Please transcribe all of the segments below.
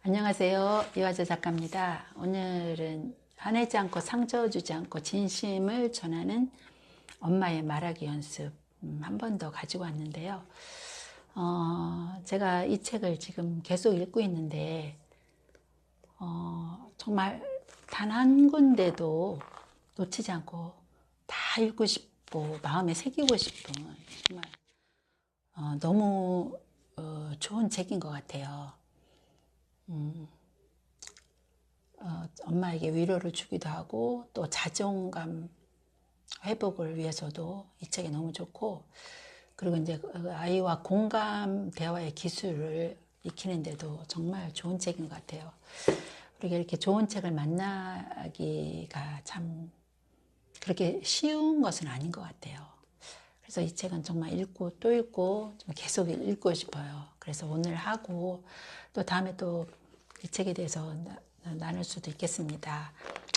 안녕하세요. 이화자 작가입니다. 오늘은 화내지 않고 상처 주지 않고 진심을 전하는 엄마의 말하기 연습 한 번 더 가지고 왔는데요. 제가 이 책을 지금 계속 읽고 있는데 정말 단 한 군데도 놓치지 않고 다 읽고 싶고 마음에 새기고 싶은 정말 너무 좋은 책인 것 같아요. 엄마에게 위로를 주기도 하고 또 자존감 회복을 위해서도 이 책이 너무 좋고, 그리고 이제 아이와 공감 대화의 기술을 익히는데도 정말 좋은 책인 것 같아요. 우리가 이렇게 좋은 책을 만나기가 참 그렇게 쉬운 것은 아닌 것 같아요. 그래서 이 책은 정말 읽고 또 읽고 좀 계속 읽고 싶어요. 그래서 오늘 하고 또 다음에 또 이 책에 대해서 나눌 수도 있겠습니다.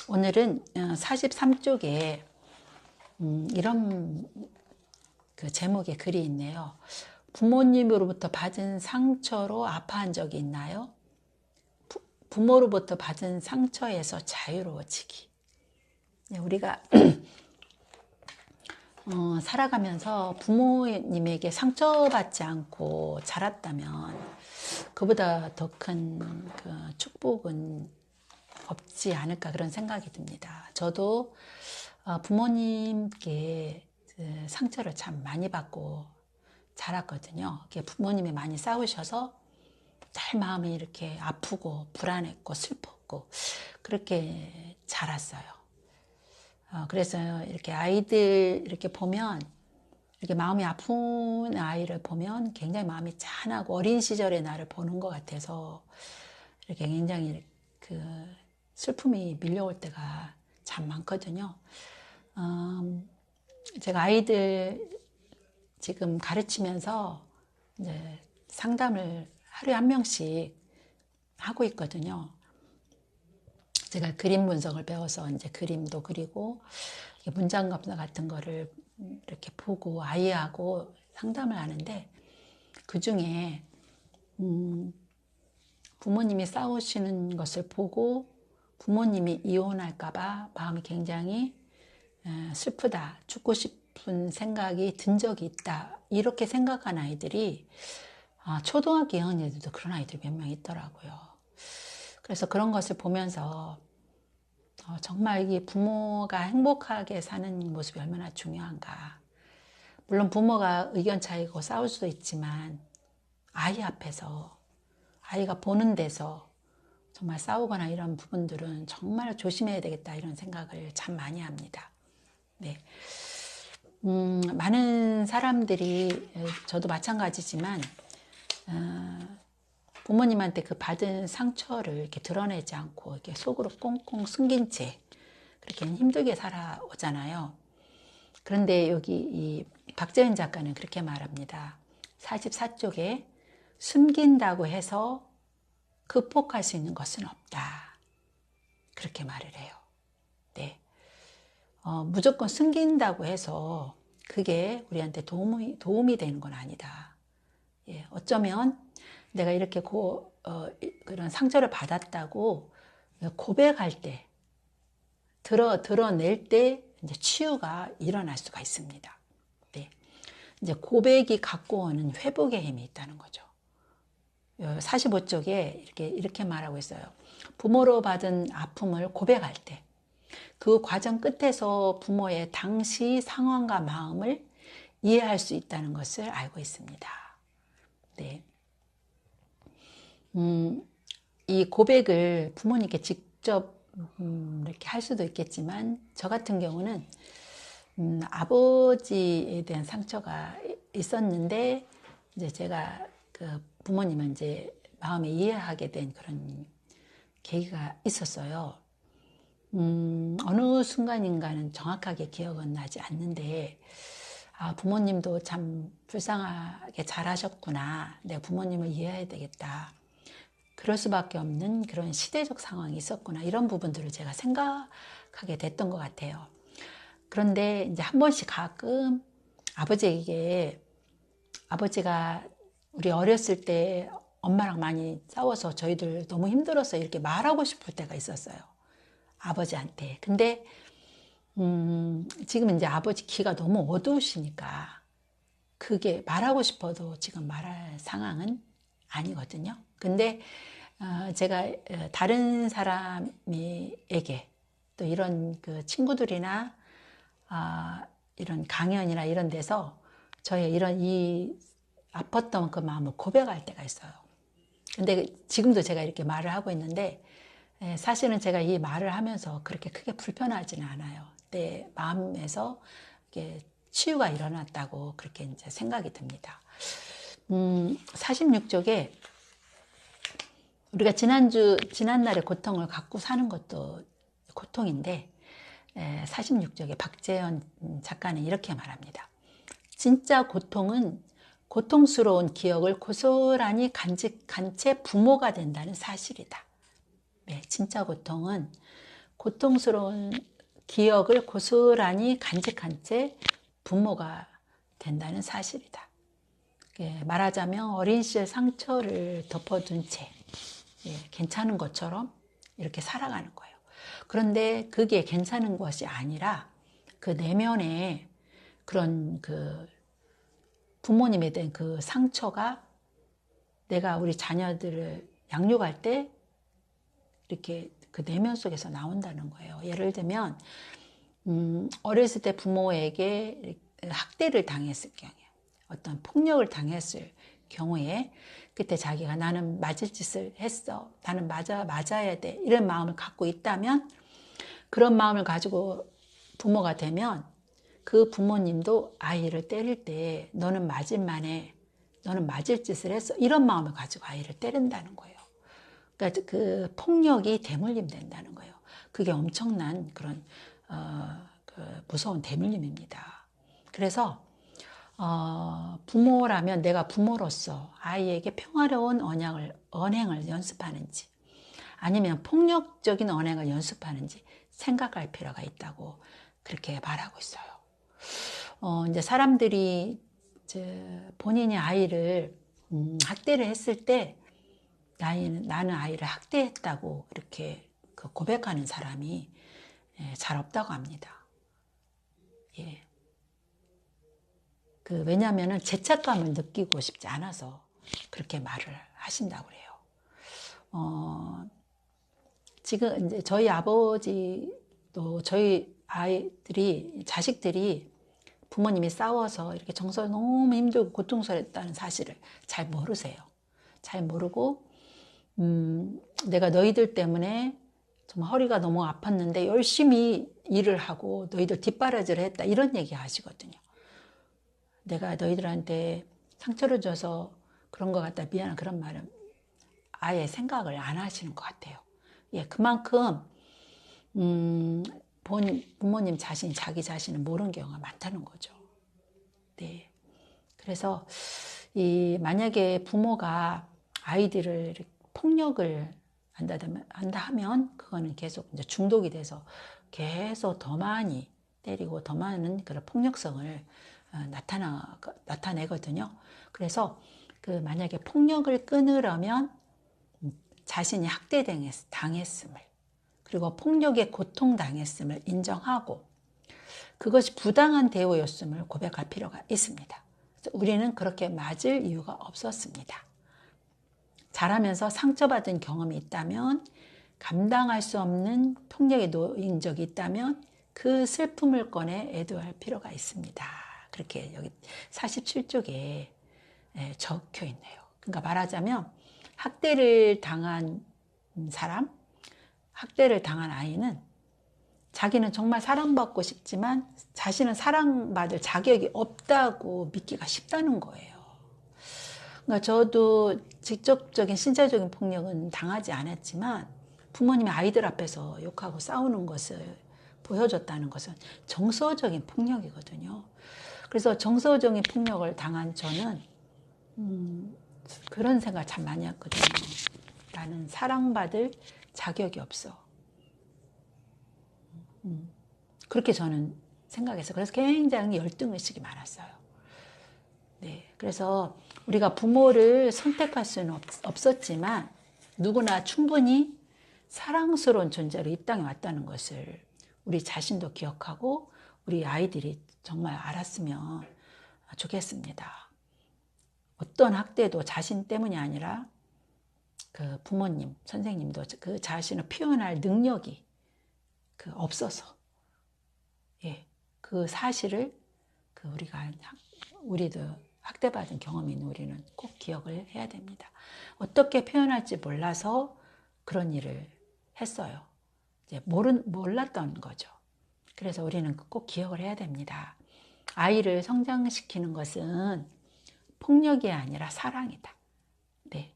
오늘은 43쪽에 이런 그 제목의 글이 있네요. 부모님으로부터 받은 상처로 아파한 적이 있나요? 부모로부터 받은 상처에서 자유로워지기. 우리가 살아가면서 부모님에게 상처받지 않고 자랐다면 그보다 더 큰 그 축복은 없지 않을까 그런 생각이 듭니다. 저도 부모님께 상처를 참 많이 받고 자랐거든요. 부모님이 많이 싸우셔서 늘 마음이 이렇게 아프고 불안했고 슬펐고 그렇게 자랐어요. 그래서 이렇게 아이들 이렇게 보면, 이렇게 마음이 아픈 아이를 보면 굉장히 마음이 짠하고 어린 시절의 나를 보는 것 같아서 이렇게 굉장히 그 슬픔이 밀려올 때가 참 많거든요. 제가 아이들 지금 가르치면서 이제 상담을 하루에 한 명씩 하고 있거든요. 제가 그림 분석을 배워서 이제 그림도 그리고 문장 검사 같은 거를 이렇게 보고 아이하고 상담을 하는데, 그 중에 부모님이 싸우시는 것을 보고 부모님이 이혼할까봐 마음이 굉장히 슬프다, 죽고 싶은 생각이 든 적이 있다, 이렇게 생각한 아이들이 초등학교 2학년에도 그런 아이들이 몇 명 있더라고요. 그래서 그런 것을 보면서 정말 이 부모가 행복하게 사는 모습이 얼마나 중요한가. 물론 부모가 의견 차이고 싸울 수도 있지만 아이 앞에서, 아이가 보는 데서 정말 싸우거나 이런 부분들은 정말 조심해야 되겠다, 이런 생각을 참 많이 합니다. 네. 많은 사람들이, 저도 마찬가지지만 부모님한테 그 받은 상처를 이렇게 드러내지 않고 이렇게 속으로 꽁꽁 숨긴 채 그렇게 힘들게 살아오잖아요. 그런데 여기 이 박재현 작가는 그렇게 말합니다. 44쪽에 숨긴다고 해서 극복할 수 있는 것은 없다, 그렇게 말을 해요. 네. 무조건 숨긴다고 해서 그게 우리한테 도움이 되는 건 아니다. 예, 어쩌면 내가 이렇게 그런 상처를 받았다고 고백할 때, 드러낼 때 이제 치유가 일어날 수가 있습니다. 네. 이제 고백이 갖고 오는 회복의 힘이 있다는 거죠. 45쪽에 이렇게 말하고 있어요. 부모로 받은 아픔을 고백할 때 그 과정 끝에서 부모의 당시 상황과 마음을 이해할 수 있다는 것을 알고 있습니다. 네. 이 고백을 부모님께 직접 이렇게 할 수도 있겠지만, 저 같은 경우는 아버지에 대한 상처가 있었는데, 이제 제가 그 부모님을 이제 마음에 이해하게 된 그런 계기가 있었어요. 어느 순간인가는 정확하게 기억은 나지 않는데, 부모님도 참 불쌍하게 잘하셨구나, 내가 부모님을 이해해야 되겠다, 그럴 수밖에 없는 그런 시대적 상황이 있었구나, 이런 부분들을 제가 생각하게 됐던 것 같아요. 그런데 이제 한 번씩 가끔 아버지가 우리 어렸을 때 엄마랑 많이 싸워서 저희들 너무 힘들어서 이렇게 말하고 싶을 때가 있었어요. 아버지한테. 근데 지금 이제 아버지 기가 너무 어두우시니까 그게 말하고 싶어도 지금 말할 상황은 아니거든요. 근데 제가 다른 사람에게 또 이런 그 친구들이나 이런 강연이나 이런 데서 저의 이런 이 아팠던 그 마음을 고백할 때가 있어요. 근데 지금도 제가 이렇게 말을 하고 있는데 사실은 제가 이 말을 하면서 그렇게 크게 불편하지는 않아요. 내 마음에서 이게 치유가 일어났다고 그렇게 이제 생각이 듭니다. 46쪽에 우리가 지난날의 고통을 갖고 사는 것도 고통인데 46쪽에 박재현 작가는 이렇게 말합니다. 진짜 고통은 고통스러운 기억을 고스란히 간직한 채 부모가 된다는 사실이다. 네, 진짜 고통은 고통스러운 기억을 고스란히 간직한 채 부모가 된다는 사실이다. 말하자면 어린 시절 상처를 덮어둔 채 괜찮은 것처럼 이렇게 살아가는 거예요. 그런데 그게 괜찮은 것이 아니라 그 내면에 그런 그 부모님에 대한 그 상처가 내가 우리 자녀들을 양육할 때 이렇게 그 내면 속에서 나온다는 거예요. 예를 들면 어렸을 때 부모에게 학대를 당했을 경우에 어떤 폭력을 당했을 경우에 그때 자기가 나는 맞을 짓을 했어. 나는 맞아야 돼. 이런 마음을 갖고 있다면 그런 마음을 가지고 부모가 되면 그 부모님도 아이를 때릴 때 너는 맞을 만해. 너는 맞을 짓을 했어. 이런 마음을 가지고 아이를 때린다는 거예요. 그러니까 그 폭력이 대물림 된다는 거예요. 그게 엄청난 그런 그 무서운 대물림입니다. 그래서 부모라면 내가 부모로서 아이에게 평화로운 언행을 연습하는지 아니면 폭력적인 언행을 연습하는지 생각할 필요가 있다고 그렇게 말하고 있어요. 이제 사람들이 이제 본인이 아이를 학대를 했을 때 나는 아이를 학대했다고 이렇게 그 고백하는 사람이 잘 없다고 합니다. 예. 왜냐하면 죄책감을 느끼고 싶지 않아서 그렇게 말을 하신다고 그래요. 지금 이제 저희 아버지도 저희 자식들이 부모님이 싸워서 이렇게 정서를 너무 힘들고 고통스러웠다는 사실을 잘 모르세요. 잘 모르고, 내가 너희들 때문에 정말 허리가 너무 아팠는데 열심히 일을 하고 너희들 뒷바라지를 했다. 이런 얘기 하시거든요. 내가 너희들한테 상처를 줘서 그런 것 같다. 미안한 그런 말은 아예 생각을 안 하시는 것 같아요. 예, 그만큼, 부모님 자기 자신을 모르는 경우가 많다는 거죠. 네. 그래서, 만약에 부모가 아이들을 폭력을 한다 하면, 그거는 계속 이제 중독이 돼서 계속 더 많이 때리고 더 많은 그런 폭력성을 나타내거든요. 그래서 만약에 폭력을 끊으려면 자신이 학대당했음을 그리고 폭력에 고통당했음을 인정하고 그것이 부당한 대우였음을 고백할 필요가 있습니다. 우리는 그렇게 맞을 이유가 없었습니다. 자라면서 상처받은 경험이 있다면 감당할 수 없는 폭력에 놓인 적이 있다면 그 슬픔을 꺼내 애도할 필요가 있습니다. 그렇게 여기 47쪽에 적혀 있네요. 그러니까 말하자면 학대를 당한 사람, 학대를 당한 아이는 자기는 정말 사랑받고 싶지만 자신은 사랑받을 자격이 없다고 믿기가 쉽다는 거예요. 그러니까 저도 직접적인 신체적인 폭력은 당하지 않았지만 부모님이 아이들 앞에서 욕하고 싸우는 것을 보여줬다는 것은 정서적인 폭력이거든요. 그래서 정서적인 폭력을 당한 저는 그런 생각 참 많이 했거든요. 나는 사랑받을 자격이 없어. 그렇게 저는 생각했어요. 그래서 굉장히 열등의식이 많았어요. 네. 그래서 우리가 부모를 선택할 수는 없었지만 누구나 충분히 사랑스러운 존재로 이 땅에 왔다는 것을 우리 자신도 기억하고 우리 아이들이 정말 알았으면 좋겠습니다. 어떤 학대도 자신 때문이 아니라 그 부모님, 선생님도 그 자신을 표현할 능력이 없어서, 예, 그 사실을 우리도 학대받은 경험이 있는 우리는 꼭 기억을 해야 됩니다. 어떻게 표현할지 몰라서 그런 일을 했어요. 이제 몰랐던 거죠. 그래서 우리는 꼭 기억을 해야 됩니다. 아이를 성장시키는 것은 폭력이 아니라 사랑이다. 네.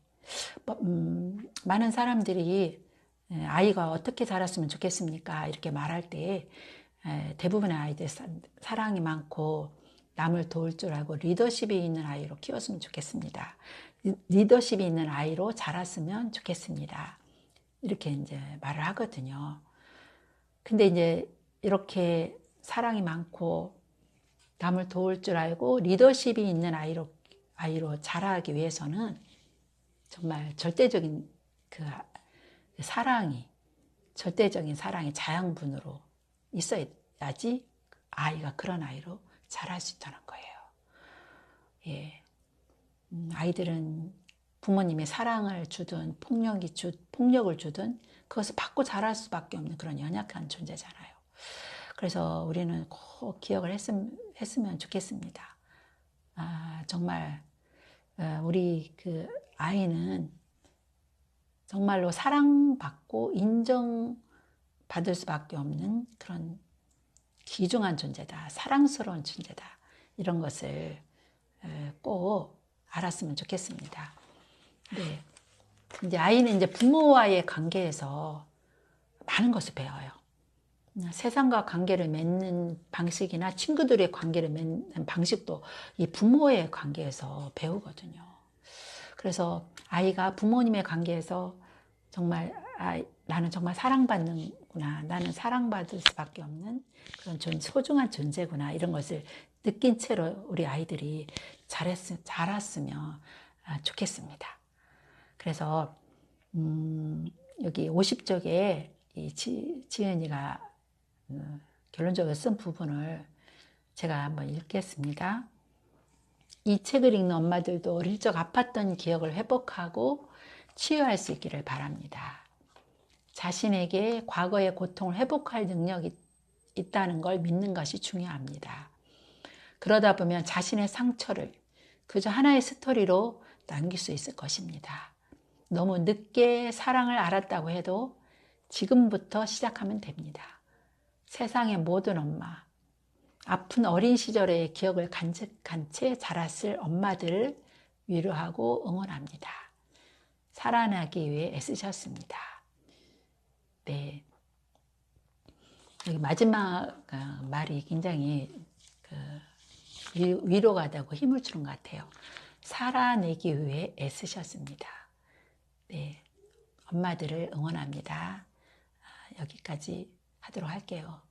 많은 사람들이 아이가 어떻게 자랐으면 좋겠습니까? 이렇게 말할 때 대부분의 아이들 사랑이 많고 남을 도울 줄 알고 리더십이 있는 아이로 키웠으면 좋겠습니다. 리더십이 있는 아이로 자랐으면 좋겠습니다. 이렇게 이제 말을 하거든요. 근데 이제 이렇게 사랑이 많고 남을 도울 줄 알고 리더십이 있는 아이로 자라기 위해서는 정말 절대적인 절대적인 사랑이 자양분으로 있어야지 아이가 그런 아이로 자랄 수 있다는 거예요. 예. 아이들은 부모님이 사랑을 주든 폭력을 주든 그것을 받고 자랄 수밖에 없는 그런 연약한 존재잖아요. 그래서 우리는 꼭 기억을 했으면 좋겠습니다. 정말 우리 그 아이는 정말로 사랑받고 인정받을 수밖에 없는 그런 귀중한 존재다. 사랑스러운 존재다. 이런 것을 꼭 알았으면 좋겠습니다. 네. 이제 아이는 이제 부모와의 관계에서 많은 것을 배워요. 세상과 관계를 맺는 방식이나 친구들의 관계를 맺는 방식도 이 부모의 관계에서 배우거든요. 그래서 아이가 부모님의 관계에서 정말 나는 정말 사랑받는구나. 나는 사랑받을 수밖에 없는 그런 소중한 존재구나. 이런 것을 느낀 채로 우리 아이들이 자랐으면 좋겠습니다. 그래서 여기 50쪽에 이 지은이가 결론적으로 쓴 부분을 제가 한번 읽겠습니다. 이 책을 읽는 엄마들도 어릴 적 아팠던 기억을 회복하고 치유할 수 있기를 바랍니다. 자신에게 과거의 고통을 회복할 능력이 있다는 걸 믿는 것이 중요합니다. 그러다 보면 자신의 상처를 그저 하나의 스토리로 남길 수 있을 것입니다. 너무 늦게 사랑을 알았다고 해도 지금부터 시작하면 됩니다. 세상의 모든 엄마, 아픈 어린 시절의 기억을 간직한 채 자랐을 엄마들을 위로하고 응원합니다. 살아나기 위해 애쓰셨습니다. 네. 여기 마지막 말이 굉장히 위로가 되고 힘을 주는 것 같아요. 살아내기 위해 애쓰셨습니다. 네. 엄마들을 응원합니다. 여기까지 하도록 할게요.